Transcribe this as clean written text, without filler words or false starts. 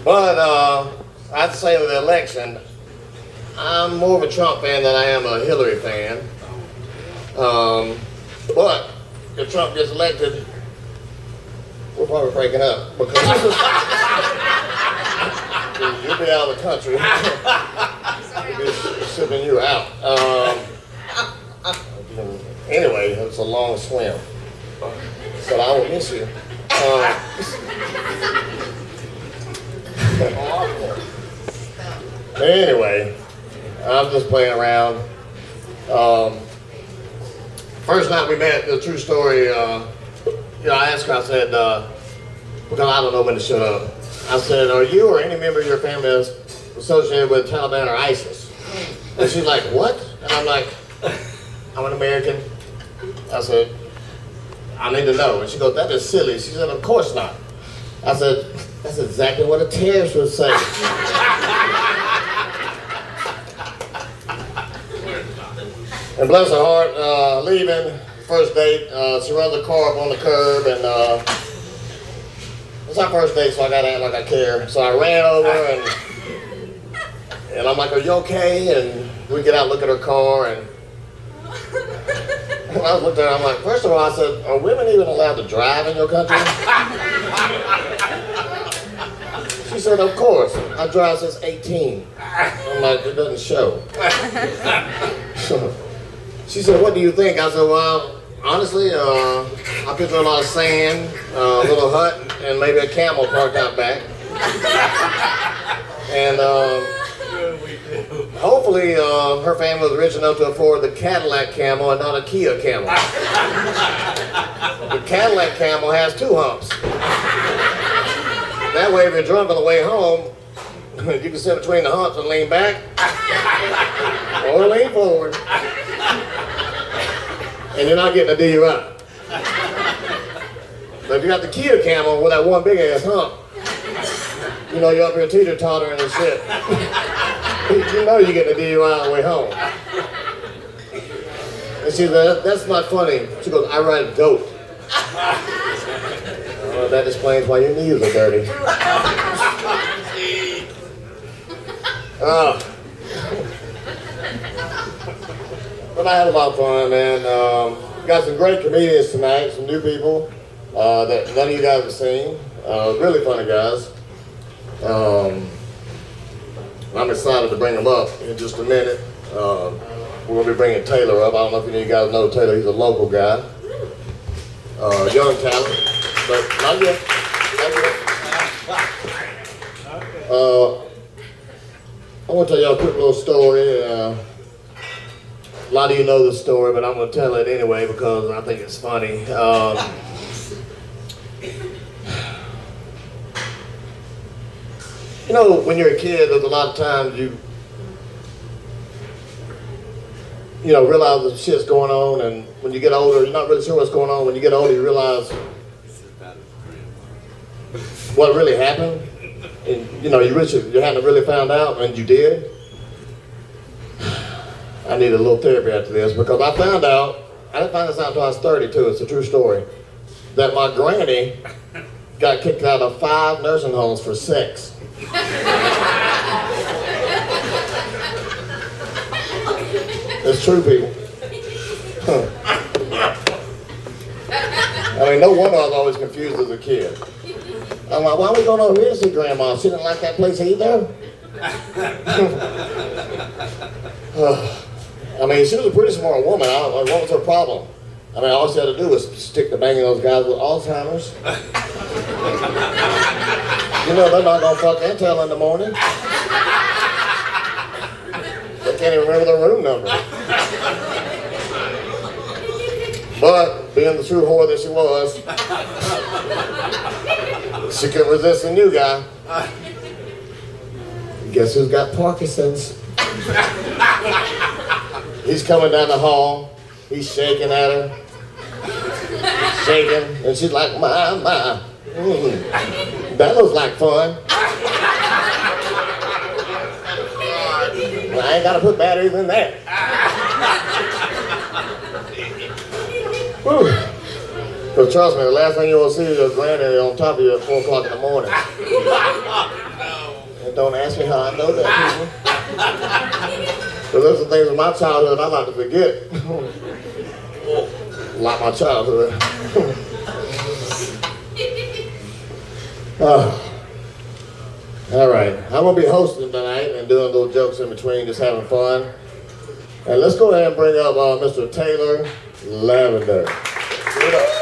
But I have to say with the election, I'm more of a Trump fan than I am a Hillary fan. But if Trump gets elected, we're probably breaking up because you'll be out of the country. We'll be shipping you out. Anyway, it's a long swim, so I will miss you. Anyway, I'm just playing around. First night we met, the true story, I asked her, I said, because I don't know when to shut up. I said, are you or any member of your family associated with Taliban or ISIS? And she's like, what? And I'm like, I'm an American. I said, I need to know. And she goes, that is silly. She said, of course not. I said, that's exactly what a terrorist would say. And bless her heart, leaving, first date, she runs the car up on the curb, and it's our first date, so I gotta act like I care. So I ran over, and I'm like, are you okay? And we get out, look at her car, and when I looked at her, I'm like, first of all, I said, are women even allowed to drive in your country? She said, of course. I drive since 18. I'm like, it doesn't show. She said, what do you think? I said, well, honestly, I picture a lot of sand, a little hut, and maybe a camel parked out back. And hopefully her family was rich enough to afford the Cadillac Camel and not a Kia Camel. The Cadillac Camel has 2 humps. That way, if you're drunk on the way home, you can sit between the humps and lean back or lean forward. And you're not getting a DUI. But if you got the Kia Camel with that one big ass hump, you know you're up here teeter-tottering and shit. You know you're getting a DUI on the way home. And she said, that's not funny. She goes, I ride a goat. That explains why your knees are dirty. But I had a lot of fun, man. Got some great comedians tonight, some new people that none of you guys have seen. Really funny guys. I'm excited to bring them up in just a minute. We're going to be bringing Taylor up. I don't know if any of you guys know Taylor. He's a local guy. Young talent, but not yet. Not yet. I want to tell y'all a quick little story. A lot of you know the story, but I'm going to tell it anyway because I think it's funny. You know, when you're a kid, there's a lot of times you realize the shit's going on, and when you get older, you're not really sure what's going on. When you get older, you realize what really happened. And, you hadn't really found out, and you did. I need a little therapy after this because I didn't find this out until I was 32, it's a true story, that my granny got kicked out of 5 nursing homes for sex. It's true, people. I mean, no wonder I was always confused as a kid. I'm like, why are we going over here to see Grandma? She didn't like that place either? I mean, she was a pretty smart woman. What was her problem? I mean, all she had to do was stick to banging those guys with Alzheimer's. You know, they're not going to fuck and tell in the morning. They can't even remember their room number. But, being the true whore that she was, she couldn't resist the new guy. Guess who's got Parkinson's? He's coming down the hall. He's shaking at her. Shaking. And she's like, my. That looks like fun. Well, I ain't got to put batteries in that. Whew. Because trust me, the last thing you want to see is your granddaddy on top of you at 4 o'clock in the morning. And don't ask me how I know that, people. Because there's some things in my childhood I like to forget. Like my childhood. All right, I'm going to be hosting tonight and doing little jokes in between, just having fun. And let's go ahead and bring up Mr. Taylor Lavender. Give it up.